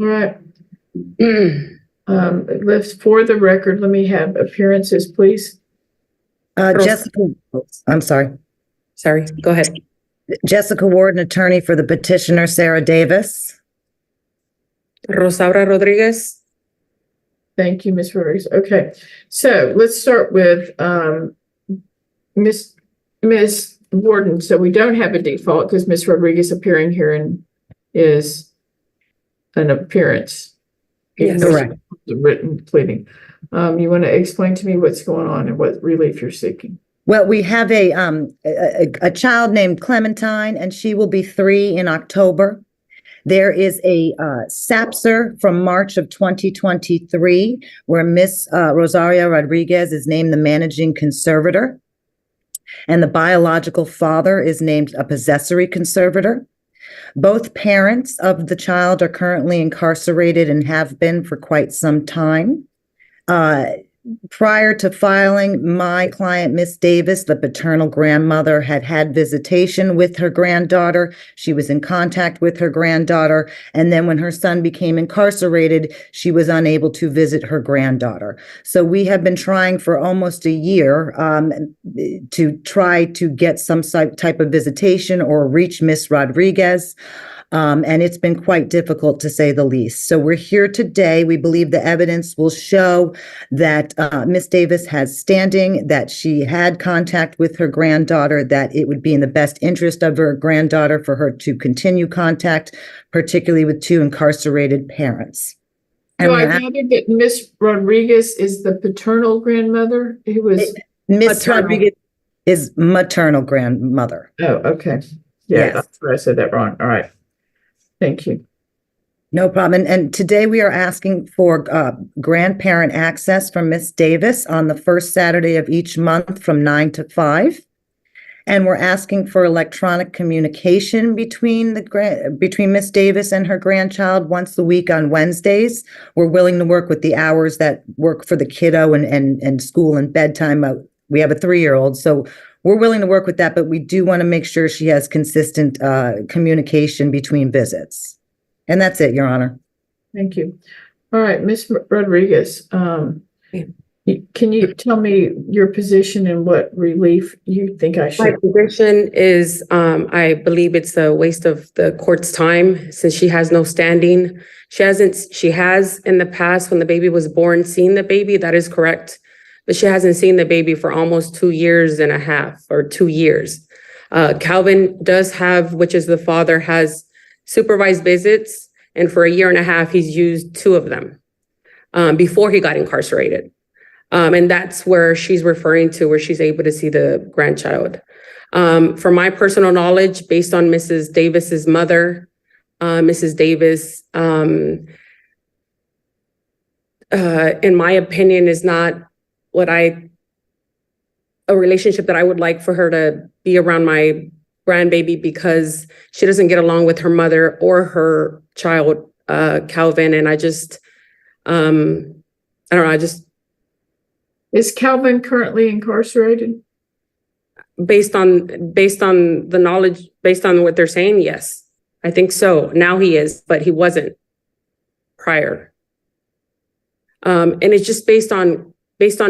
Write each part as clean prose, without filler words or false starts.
All right. Let's, for the record, let me have appearances, please. Jessica, I'm sorry. Sorry, go ahead. Jessica Warden, attorney for the petitioner, Sarah Davis. Rosaura Rodriguez. Thank you, Ms. Rodriguez. Okay, so let's start with Ms. Warden. So we don't have a default because Ms. Rodriguez appearing here and is an appearance. Yes. Correct. The written pleading. You want to explain to me what's going on and what relief you're seeking? Well, we have a child named Clementine, and she will be 3 in October. There is a SAPSR from March of 2023 where Miss Rosario Rodriguez is named the managing conservator, and the biological father is named a possessory conservator. Both parents of the child are currently incarcerated and have been for quite some time. Prior to filing, my client, Miss Davis, the paternal grandmother, had visitation with her granddaughter. She was in contact with her granddaughter. And then when her son became incarcerated, she was unable to visit her granddaughter. So we have been trying for almost a year to try to get some type of visitation or reach Miss Rodriguez. And it's been quite difficult, to say the least. So we're here today. We believe the evidence will show that Miss Davis has standing, that she had contact with her granddaughter, that it would be in the best interest of her granddaughter for her to continue contact, particularly with 2 incarcerated parents. So I gather that Miss Rodriguez is the paternal grandmother who was Miss Rodriguez is maternal grandmother. Oh, okay. Yeah, Yes. that's where I said that wrong. All right. Thank you. No problem. And today we are asking for grandparent access from Miss Davis on the first Saturday of each month from 9 to 5. And we're asking for electronic communication between Miss Davis and her grandchild once a week on Wednesdays. We're willing to work with the hours that work for the kiddo and school and bedtime. We have a 3-year-old, so we're willing to work with that, but we do want to make sure she has consistent communication between visits. And that's it, Your Honor. Thank you. All right, Ms. Rodriguez, can you tell me your position and what relief you think I should? My position is, I believe it's a waste of the court's time since she has no standing. She has in the past, when the baby was born, seen the baby. That is correct. But she hasn't seen the baby for almost 2 years and a half or 2 years. Calvin does have, which is the father, has supervised visits. And for 1.5 years, he's used 2 of them before he got incarcerated. And that's where she's referring to, where she's able to see the grandchild. From my personal knowledge, based on Mrs. Davis's mother, Mrs. Davis, in my opinion, is not a relationship that I would like for her to be around my grandbaby, because she doesn't get along with her mother or her child, Calvin. And I don't know, Is Calvin currently incarcerated? Based on the knowledge, based on what they're saying, yes, I think so. Now he is, but he wasn't prior. And it's just based on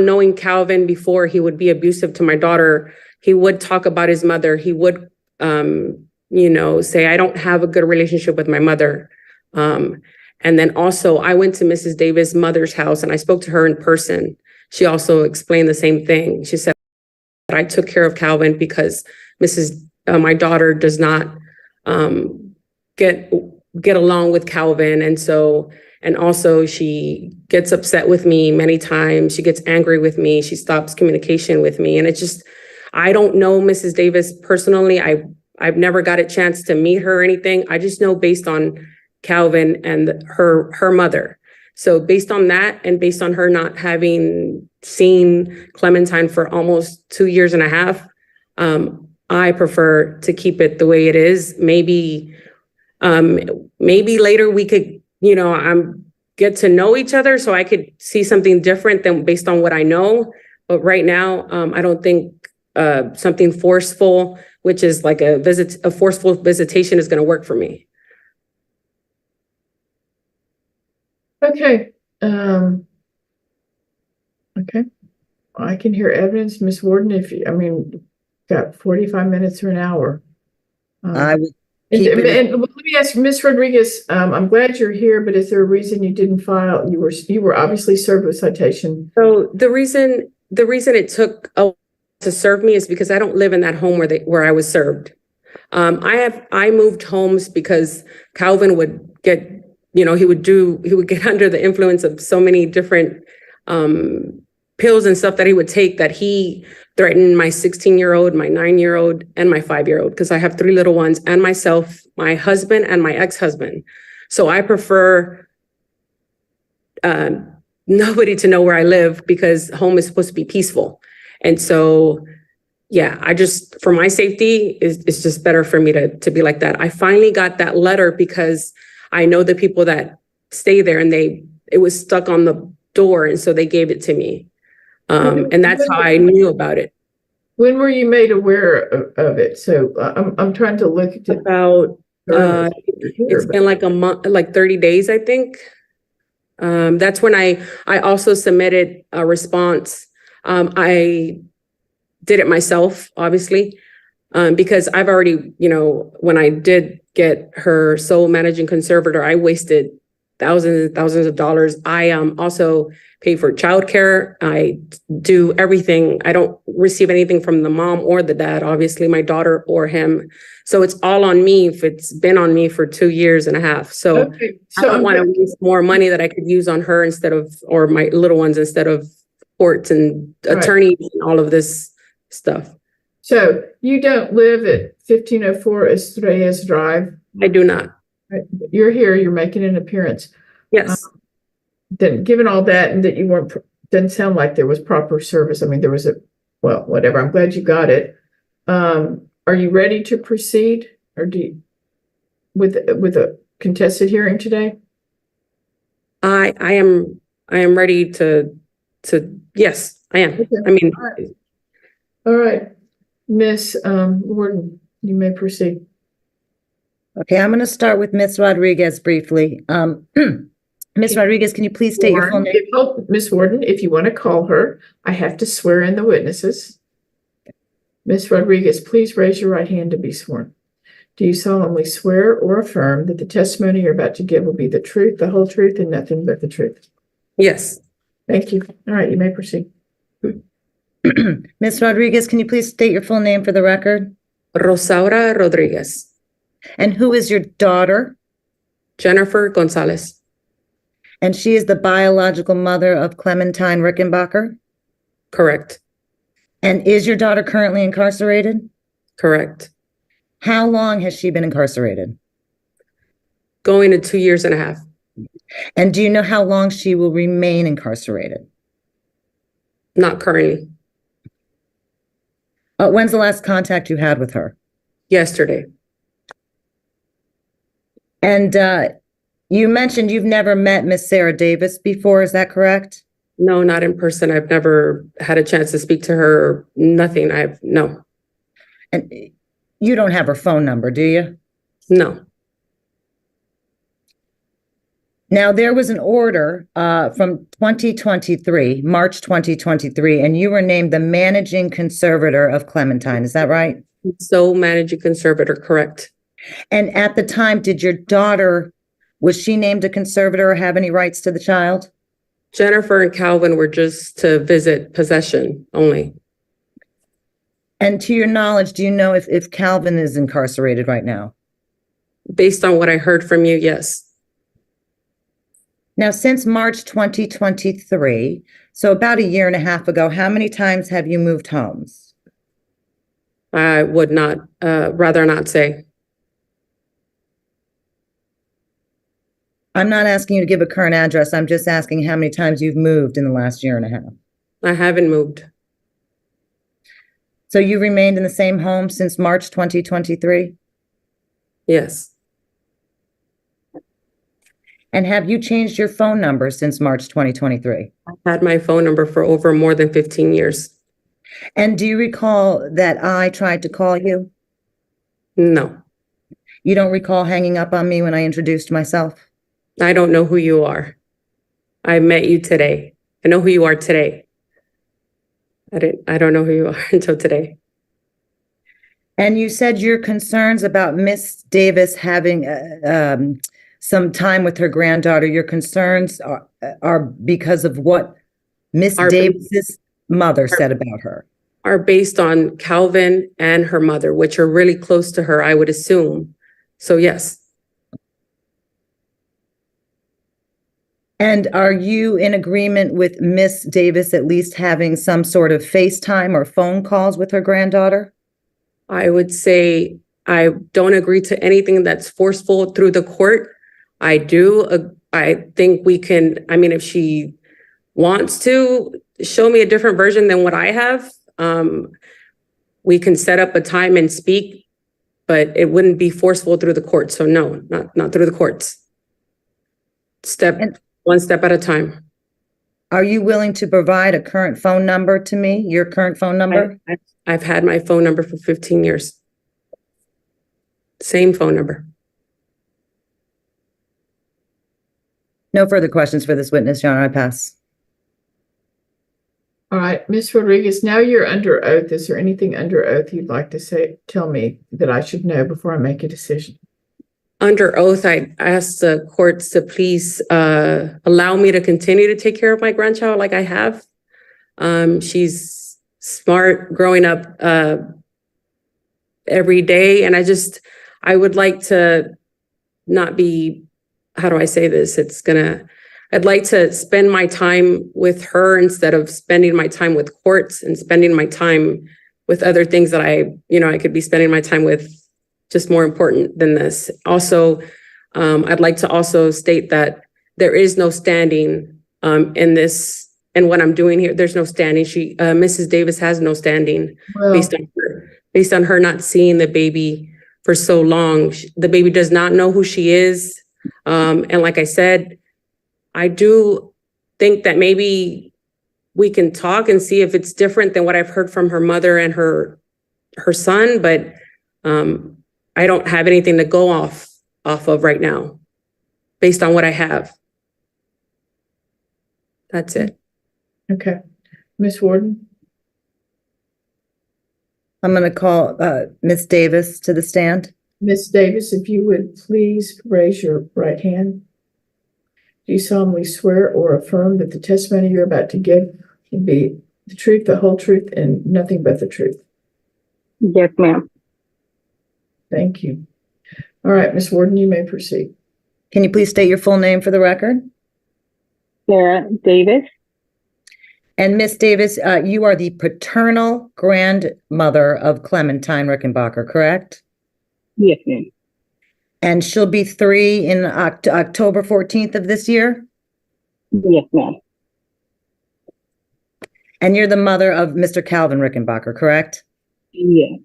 knowing Calvin before he would be abusive to my daughter. He would talk about his mother. He would, say, I don't have a good relationship with my mother. And then also I went to Mrs. Davis' mother's house and I spoke to her in person. She also explained the same thing. She said, I took care of Calvin because my daughter does not get along with Calvin. And also she gets upset with me many times. She gets angry with me. She stops communication with me. And it's just, I don't know Mrs. Davis personally. I've never got a chance to meet her or anything. I just know based on Calvin and her mother. So based on that, and based on her not having seen Clementine for almost 2.5 years, I prefer to keep it the way it is. Maybe later we could, get to know each other so I could see something different than based on what I know. But right now, I don't think something forceful, which is like a forceful visitation, is going to work for me. Okay, okay. I can hear evidence, Miss Warden, if you, I mean, got 45 minutes or an hour. I would And, keep it. and let me ask Miss Rodriguez, I'm glad you're here, but is there a reason you didn't file? You were obviously served with citation. So the reason it took a while to serve me is because I don't live in that home where I was served. I moved homes because Calvin would get, he would get under the influence of so many different pills and stuff that he would take, that he threatened my 16-year-old, my 9-year-old, and my 5-year-old, because I have 3 little ones, and myself, my husband, and my ex-husband. So I prefer nobody to know where I live, because home is supposed to be peaceful. And so, yeah, for my safety, it's just better for me to be like that. I finally got that letter because I know the people that stay there, and it was stuck on the door, and so they gave it to me. And that's how I knew about it. When were you made aware of it? So I'm trying to look at it. About it's been like a month, like 30 days, I think. That's when I also submitted a response. I did it myself, obviously, because I've already, when I did get her sole managing conservator, I wasted thousands and thousands of dollars. I also pay for childcare. I do everything. I don't receive anything from the mom or the dad, obviously, my daughter or him. So it's all on me if it's been on me for 2.5 years. So, okay. I don't want to waste more money that I could use on her or my little ones, instead of courts and attorneys and all of this stuff. So you don't live at 1504 Estrellas Drive? I do not. Right. You're here, you're making an appearance. Yes. Then given all that, and that you weren't, didn't sound like there was proper service. I mean, there was well, whatever. I'm glad you got it. Are you ready to proceed, or with a contested hearing today? I am ready to, yes, I am. Okay. I mean, All right. Miss Warden, you may proceed. Okay, I'm going to start with Ms. Rodriguez briefly. Ms. Rodriguez, can you please state your full name? Miss Warden, if you want to call her, I have to swear in the witnesses. Miss Rodriguez, please raise your right hand to be sworn. Do you solemnly swear or affirm that the testimony you're about to give will be the truth, the whole truth, and nothing but the truth? yes. Thank you. All right, you may proceed. Ms. Rodriguez, can you please state your full name for the record? Rosaura Rodriguez. And who is your daughter? Jennifer Gonzalez. And she is the biological mother of Clementine Rickenbacker? Correct. And is your daughter currently incarcerated? Correct. How long has she been incarcerated? Going to 2.5 years. And do you know how long she will remain incarcerated? Not currently. When's the last contact you had with her? Yesterday. And you mentioned you've never met Miss Sarah Davis before, is that correct? No, not in person. I've never had a chance to speak to her. Nothing. No. And you don't have her phone number, do you? No. Now, there was an order from 2023, March 2023, and you were named the managing conservator of Clementine. Is that right? So managing conservator, correct. And at the time, did your daughter, was she named a conservator or have any rights to the child? Jennifer and Calvin were just to visit possession only. And to your knowledge, do you know if Calvin is incarcerated right now? Based on what I heard from you, yes. Now, since March 2023, so about 1.5 years ago, how many times have you moved homes? I would not, rather not say. I'm not asking you to give a current address. I'm just asking how many times you've moved in the last 1.5 years. I haven't moved. So you remained in the same home since March 2023? Yes. And have you changed your phone number since March 2023? I've had my phone number for more than 15 years. And do you recall that I tried to call you? No. You don't recall hanging up on me when I introduced myself? I don't know who you are. I met you today. I know who you are today. I don't know who you are until today. And you said your concerns about Miss Davis having some time with her granddaughter, your concerns are because of what Miss Davis's mother said about her. Are based on Calvin and her mother, which are really close to her, I would assume. So yes. And are you in agreement with Miss Davis at least having some sort of FaceTime or phone calls with her granddaughter? I would say I don't agree to anything that's forceful through the court. I think we can, I mean, if she wants to show me a different version than what I have, we can set up a time and speak, but it wouldn't be forceful through the court. So no, not through the courts. One step at a time. Are you willing to provide a current phone number to me, your current phone number? I've had my phone number for 15 years. Same phone number. No further questions for this witness, Your Honor. I pass. All right, Ms. Rodriguez, now you're under oath. Is there anything under oath you'd like to tell me that I should know before I make a decision? Under oath, I asked the courts to please allow me to continue to take care of my grandchild like I have. She's smart, growing up every day. And I would like to not be, how do I say this? I'd like to spend my time with her instead of spending my time with courts and spending my time with other things that I could be spending my time with, just more important than this. Also, I'd like to also state that there is no standing in this, and what I'm doing here, there's no standing. Mrs. Davis has no standing based on her not seeing the baby for so long. The baby does not know who she is. And like I said, I do think that maybe we can talk and see if it's different than what I've heard from her mother and her son, but I don't have anything to go off of right now based on what I have. That's it. Okay. Ms. Warden? I'm going to call Ms. Davis to the stand. Ms. Davis, if you would please raise your right hand. Do you solemnly swear or affirm that the testimony you're about to give will be the truth, the whole truth, and nothing but the truth? Yes, ma'am. Thank you. All right, Ms. Warden, you may proceed. Can you please state your full name for the record? Sarah Davis. And Miss Davis, you are the paternal grandmother of Clementine Rickenbacker, correct? Yes, ma'am. And she'll be 3 in October 14th of this year? Yes, ma'am. And you're the mother of Mr. Calvin Rickenbacker, correct? Yes.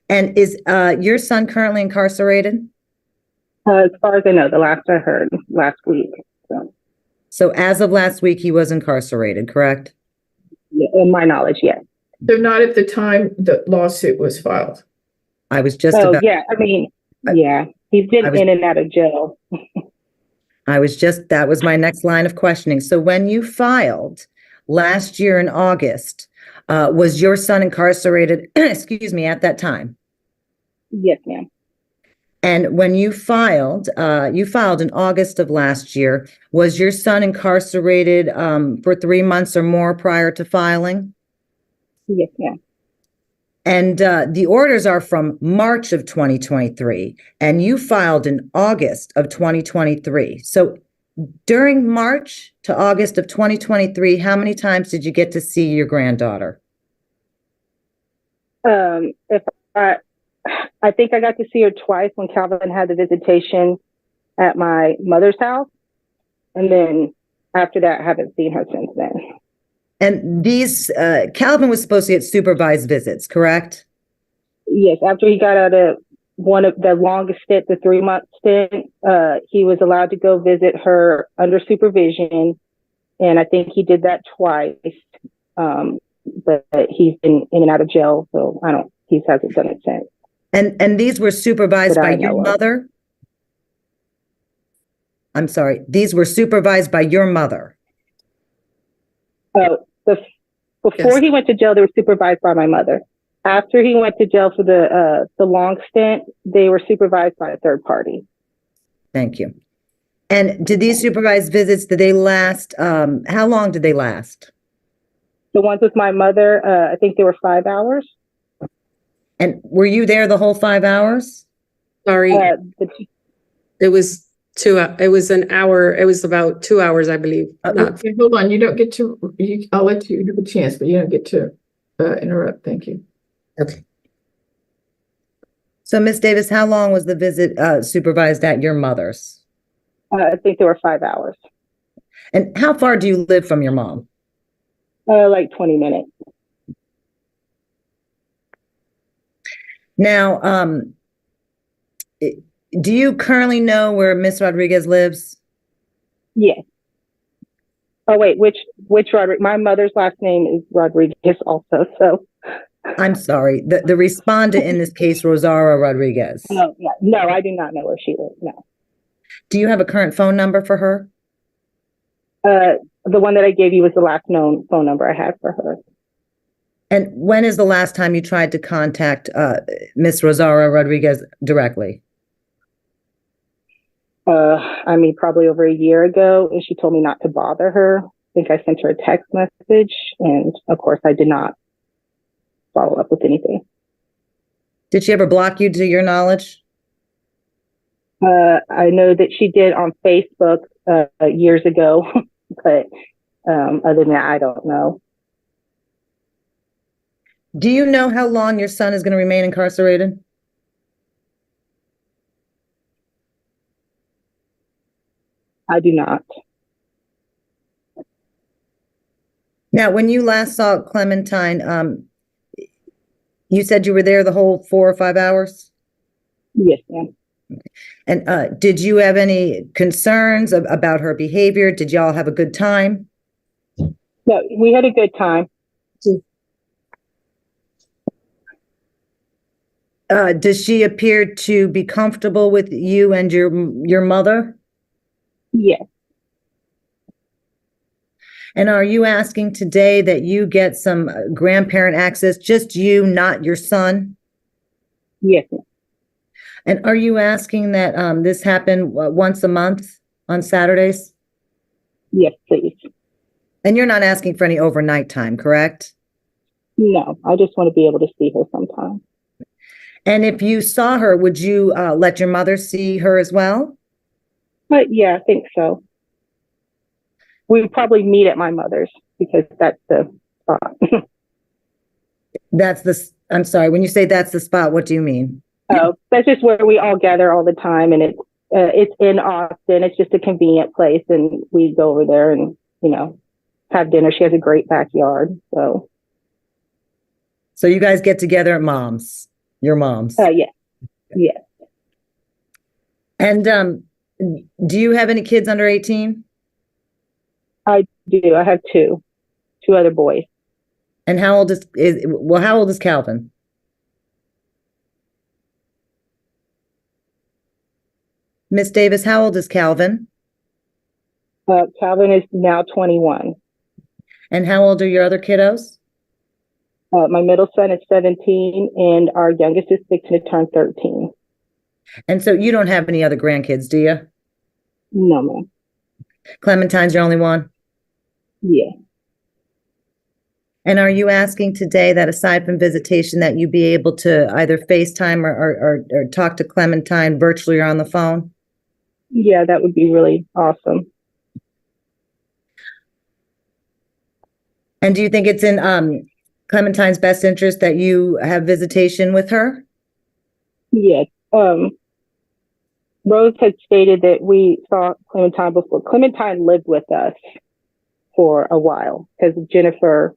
And is your son currently incarcerated? As far as I know, the last I heard last week. So as of last week, he was incarcerated, correct? Yeah, in my knowledge, yes. So not at the time the lawsuit was filed. I was just yeah, I mean, yeah, he's been in and out of jail. That was my next line of questioning. So when you filed last year in August, was your son incarcerated, excuse me, at that time? Yes, ma'am. And when you filed in August of last year, was your son incarcerated for 3 months or more prior to filing? Yes, ma'am. And the orders are from March of 2023, and you filed in August of 2023. So during March to August of 2023, how many times did you get to see your granddaughter? If I think I got to see her twice when Calvin had the visitation at my mother's house. And then after that, I haven't seen her since then. And these, Calvin was supposed to get supervised visits, correct? Yes, after he got out of one of the longest stint, the 3-month stint, he was allowed to go visit her under supervision. And I think he did that twice. But he's been in and out of jail, so he hasn't done it since. And these were supervised by your mother? I'm sorry, these were supervised by your mother. Oh, before Yes. he went to jail, they were supervised by my mother. After he went to jail for the long stint, they were supervised by a third party. Thank you. And did these supervised visits, did they last, how long did they last? The ones with my mother, I think they were 5 hours. And were you there the whole 5 hours? Sorry, The it was it was an hour. It was about 2 hours, I believe. Not Okay, hold on, you don't get to, I'll let you have a chance, but you don't get to interrupt. Thank you. okay. So Ms. Davis, how long was the visit supervised at your mother's? I think they were 5 hours, And how far do you live from your mom? like 20 minutes. Now, do you currently know where Miss Rodriguez lives? Yes. Oh, wait, which Rodriguez? My mother's last name is Rodriguez also, so. I'm sorry, the respondent in this case, Rosario Rodriguez. No, I do not know where she lives, no. Do you have a current phone number for her? The one that I gave you was the last known phone number I had for her. And when is the last time you tried to contact Miss Rosario Rodriguez directly? I mean, probably over a year ago, and she told me not to bother her. I think I sent her a text message, and of course, I did not follow up with anything. Did she ever block you to your knowledge? I know that she did on Facebook years ago, but other than that, I don't know. Do you know how long your son is going to remain incarcerated? I do not. Now, when you last saw Clementine, you said you were there the whole 4 or 5 hours? Yes, ma'am. And did you have any concerns about her behavior? Did y'all have a good time? No, we had a good time. Does she appear to be comfortable with you and your mother? Yes. And are you asking today that you get some grandparent access, just you, not your son? Yes, ma'am. And are you asking that this happen once a month on Saturdays? Yes, please. And you're not asking for any overnight time, correct? No, I just want to be able to see her sometime. And if you saw her, would you let your mother see her as well? But yeah, I think so. We would probably meet at my mother's because that's the spot. I'm sorry, when you say that's the spot, what do you mean? Oh, that's just where we all gather all the time, and it's in Austin. It's just a convenient place, and we go over there and have dinner. She has a great backyard, so. So you guys get together at mom's, your mom's. Yeah. Yeah. And do you have any kids under 18? I do. I have two other boys. And how old is Calvin? Miss Davis, how old is Calvin? Calvin is now 21. And how old are your other kiddos? My middle son is 17, and our youngest is fixing to turn 13. And so you don't have any other grandkids, do you? No, ma'am. Clementine's your only one? Yeah. And are you asking today that aside from visitation that you be able to either FaceTime or talk to Clementine virtually or on the phone? Yeah, that would be really awesome. And do you think it's in Clementine's best interest that you have visitation with her? Yes. Rose had stated that we saw Clementine before. Clementine lived with us for a while because Jennifer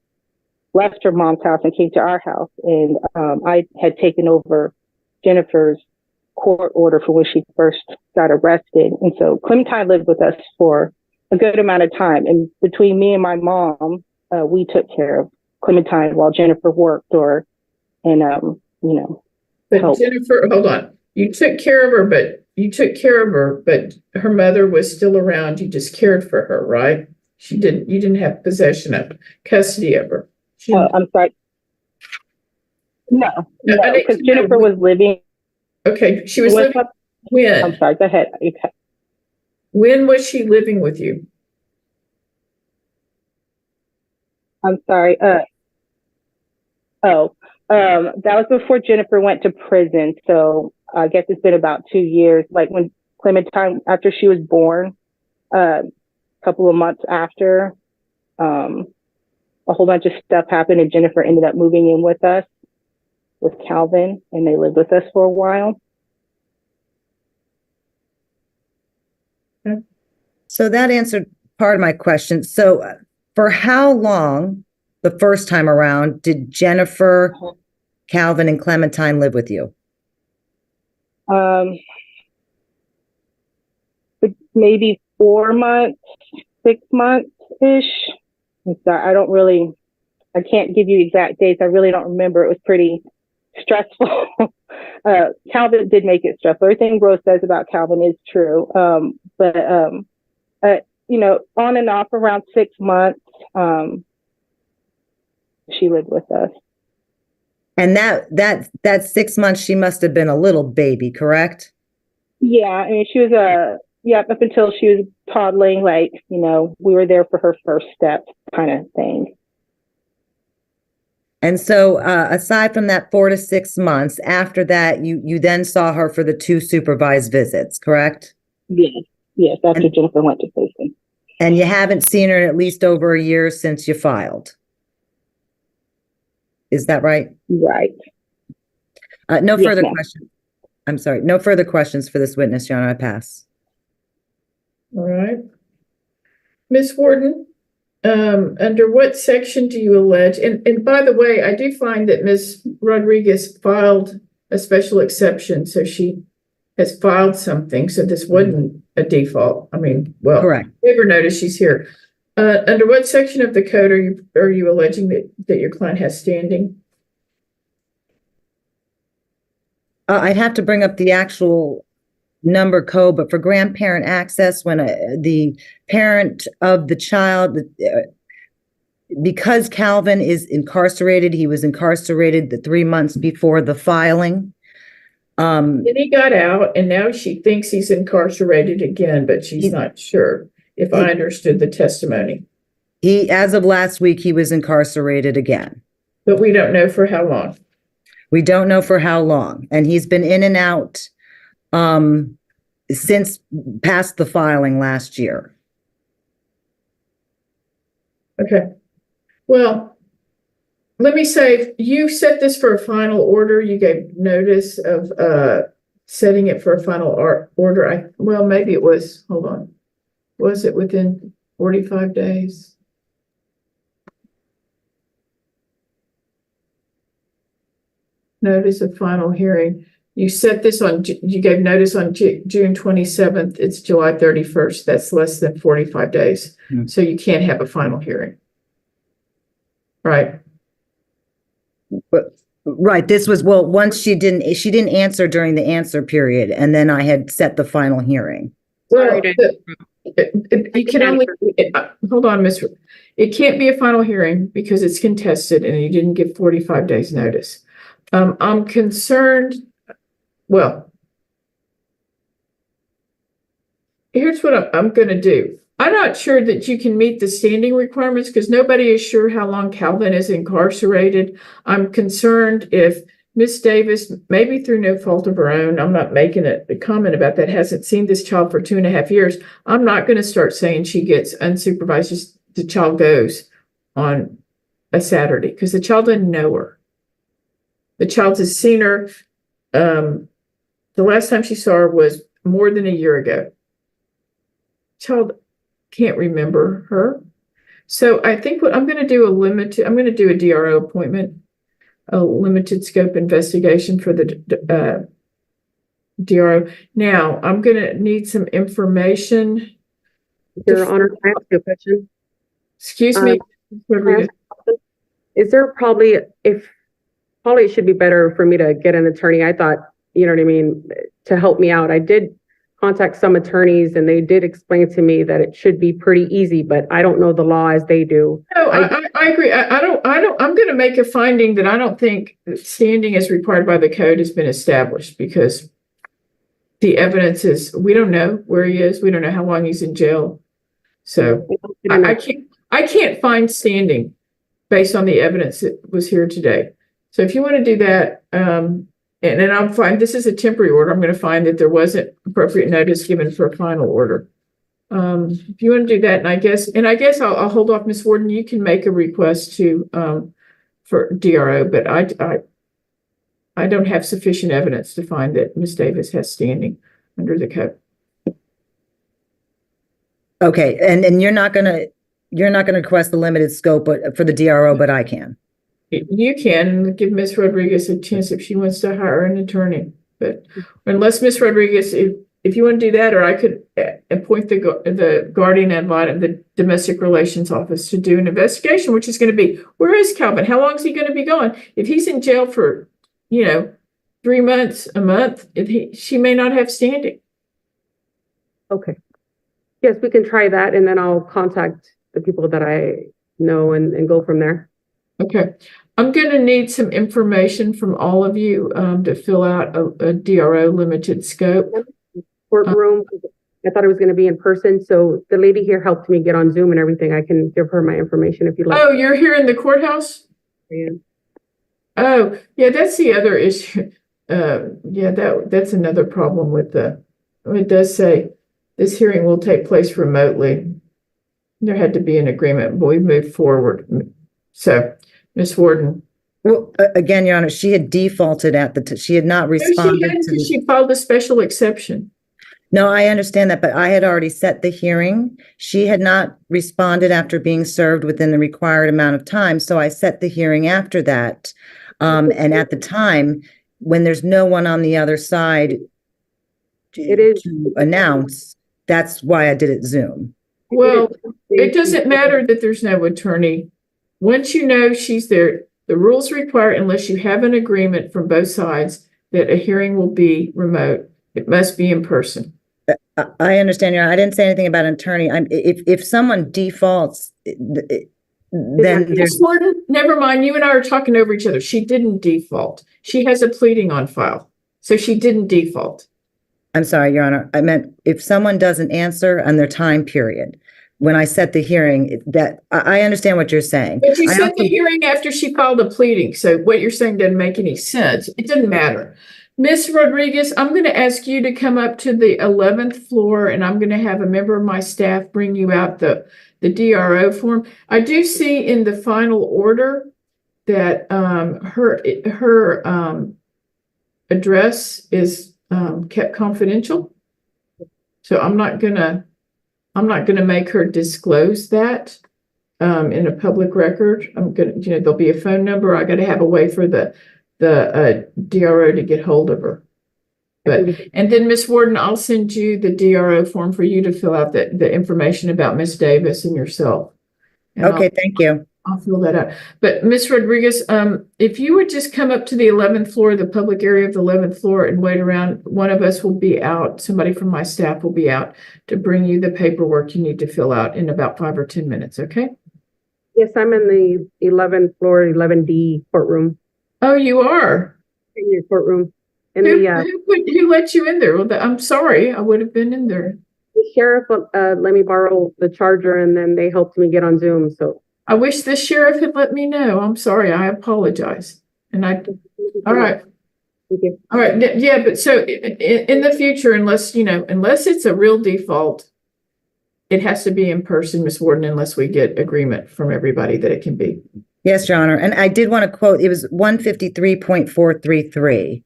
left her mom's house and came to our house. And I had taken over Jennifer's court order for when she first got arrested. And so Clementine lived with us for a good amount of time. And between me and my mom, we took care of Clementine while Jennifer worked But helped. Jennifer, hold on. You took care of her, but you took care of her, but her mother was still around. You just cared for her, right? You didn't have possession of custody of her. I'm sorry. No, I need because to know Jennifer was living Okay, she was with living us. I'm when? sorry, go ahead. Okay. When was she living with you? I'm sorry. That was before Jennifer went to prison. So I guess it's been about 2 years. Like when Clementine, after she was born, a couple of months after, a whole bunch of stuff happened, and Jennifer ended up moving in with us, with Calvin, and they lived with us for a while. So that answered part of my question. So for how long the first time around did Jennifer, Calvin, and Clementine live with you? Maybe 4 months, 6 months-ish. I'm sorry, I can't give you exact dates. I really don't remember. It was pretty stressful. Calvin did make it stressful. Everything Rose says about Calvin is true. But on and off around 6 months, she lived with us. And that 6 months, she must have been a little baby, correct? Yeah, I mean, she was up until she was toddling, we were there for her first step kind of thing. And so aside from that 4 to 6 months, after that, you then saw her for the 2 supervised visits, correct? Yes, after Jennifer went to prison. And you haven't seen her in at least over a year since you filed. Is that right? Right. No Yes, further ma'am. questions. I'm sorry. No further questions for this witness, Your Honor. I pass. All right. Ms. Warden, under what section do you allege? And by the way, I do find that Ms. Rodriguez filed a special exception, so she has filed something. So this wasn't a default. I mean, well, Correct. Ever notice she's here. Under what section of the code are you alleging that your client has standing? I'd have to bring up the actual number code, but for grandparent access, when the parent of the child, because Calvin is incarcerated, he was incarcerated the 3 months before the filing. Then he got out, and now she thinks he's incarcerated again, but she's not sure, if I understood the testimony. As of last week, he was incarcerated again. But we don't know for how long. We don't know for how long. And he's been in and out since past the filing last year. Okay. Well, let me say, you set this for a final order. You gave notice of setting it for a final order. Maybe it was, hold on. Was it within 45 days? Notice of final hearing. You set this you gave notice on June 27th. It's July 31st. That's less than 45 days. So you can't have a final hearing. Right. But right. This was, once she didn't answer during the answer period, and then I had set the final hearing. Well, you can only, hold on, Ms. It can't be a final hearing because it's contested and you didn't give 45 days notice. I'm concerned. Well, here's what I'm going to do. I'm not sure that you can meet the standing requirements because nobody is sure how long Calvin is incarcerated. I'm concerned if Miss Davis, maybe through no fault of her own, I'm not making a comment about that, hasn't seen this child for 2.5 years. I'm not going to start saying she gets unsupervised, just the child goes on a Saturday because the child didn't know her. The child has seen her. The last time she saw her was more than a year ago. Child can't remember her. So I think what I'm going to do I'm going to do a DRO appointment, a limited scope investigation for the DRO. Now I'm going to need some information. Your Honor, can I ask you a question? Excuse me. Is there probably it should be better for me to get an attorney. I thought, you know what I mean, to help me out. I did contact some attorneys and they did explain to me that it should be pretty easy, but I don't know the law as they do. No, I agree. I'm going to make a finding that I don't think standing as required by the code has been established because the evidence is, we don't know where he is. We don't know how long he's in jail. So I can't find standing based on the evidence that was here today. So if you want to do that, and then I'll find, this is a temporary order. I'm going to find that there wasn't appropriate notice given for a final order. If you want to do that, and I guess I'll hold off, Ms. Warden. You can make a request to for DRO, but I don't have sufficient evidence to find that Ms. Davis has standing under the code. Okay, and you're not gonna request the limited scope for the DRO, but I can. You can give Ms. Rodriguez a chance if she wants to hire an attorney, but unless Ms. Rodriguez, if you want to do that, or I could appoint the guardian ad litem, the domestic relations office, to do an investigation, which is going to be, where is Calvin? How long is he going to be gone? If he's in jail for, 3 months, a month, she may not have standing. Okay. Yes, we can try that, and then I'll contact the people that I know and go from there. Okay. I'm going to need some information from all of you to fill out a DRO limited scope. Courtroom. I thought it was going to be in person, so the lady here helped me get on Zoom and everything. I can give her my information if you like. Oh, you're here in the courthouse? Yeah. Oh, yeah, that's the other issue. That's another problem with it does say this hearing will take place remotely. There had to be an agreement, but we moved forward. So, Ms. Warden. Well, again, Your Honor, she had defaulted she had not responded. She filed a special exception. No, I understand that, but I had already set the hearing. She had not responded after being served within the required amount of time, so I set the hearing after that. And at the time, when there's no one on the other side to announce, that's why I did it Zoom. Well, it doesn't matter that there's no attorney. Once you know she's there, the rules require, unless you have an agreement from both sides, that a hearing will be remote. It must be in person. I understand, Your Honor. I didn't say anything about an attorney. If someone defaults, then there's... Never mind. You and I are talking over each other. She didn't default. She has a pleading on file. So she didn't default. I'm sorry, Your Honor. I meant if someone doesn't answer on their time period, when I set the hearing, that I understand what you're saying. But you set the hearing after she filed a pleading. So what you're saying doesn't make any sense. It doesn't matter. Ms. Rodriguez, I'm going to ask you to come up to the 11th floor, and I'm going to have a member of my staff bring you out the DRO form. I do see in the final order that her address is kept confidential. So I'm not gonna make her disclose that in a public record. I'm gonna, there'll be a phone number. I got to have a way for the DRO to get hold of her. And then Ms. Warden, I'll send you the DRO form for you to fill out the information about Ms. Davis and yourself. And okay, thank you. I'll fill that out. But Ms. Rodriguez, if you would just come up to the 11th floor, the public area of the 11th floor, and wait around, one of us will be out. Somebody from my staff will be out to bring you the paperwork you need to fill out in about 5 or 10 minutes. Okay? Yes, I'm in the 11th floor, 11D courtroom. Oh, you are? In your courtroom. Who let you in there? Well, I'm sorry. I would have been in there. The sheriff let me borrow the charger, and then they helped me get on Zoom. So I wish the sheriff had let me know. I'm sorry. I apologize. All right. Thank you. All right. Yeah, but so in the future, unless it's a real default, it has to be in person, Ms. Warden, unless we get agreement from everybody that it can be. Yes, Your Honor. And I did want to quote, it was 153.433,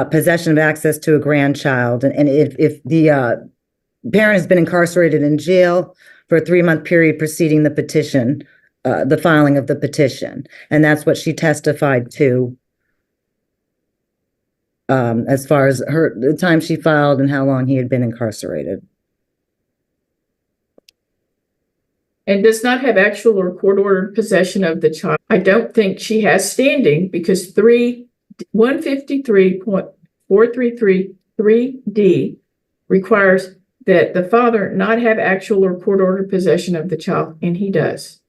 possession of access to a grandchild. And if the parent has been incarcerated in jail for a 3-month period preceding the petition, the filing of the petition. And that's what she testified to as far as the time she filed and how long he had been incarcerated. And does not have actual or court-ordered possession of the child. I don't think she has standing because 153.4333D requires that the father not have actual or court-ordered possession of the child, and he does,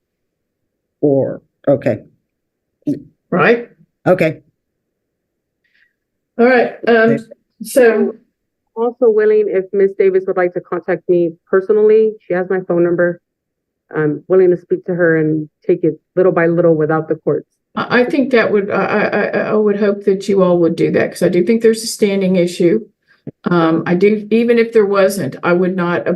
Okay, right? okay. All right, so, Also willing, if Ms. Davis would like to contact me personally, she has my phone number. I'm willing to speak to her and take it little by little without the courts. I think that would, I would hope that you all would do that, because I do think there's a standing issue. I do, even if there wasn't, I would not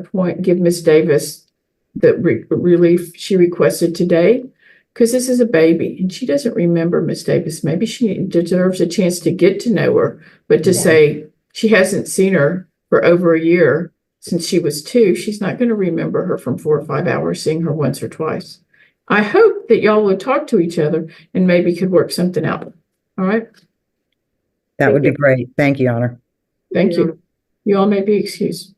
give Ms. Davis the relief she requested today, because this is a baby and she doesn't remember Ms. Davis. Maybe she deserves a chance to get to know her, but to say she hasn't seen her for over a year since she was 2, she's not going to remember her from 4 or 5 hours seeing her once or twice. I hope that y'all would talk to each other and maybe could work something out. All right. That would be great. Thank you, Honor. Thank you. You all may be excused.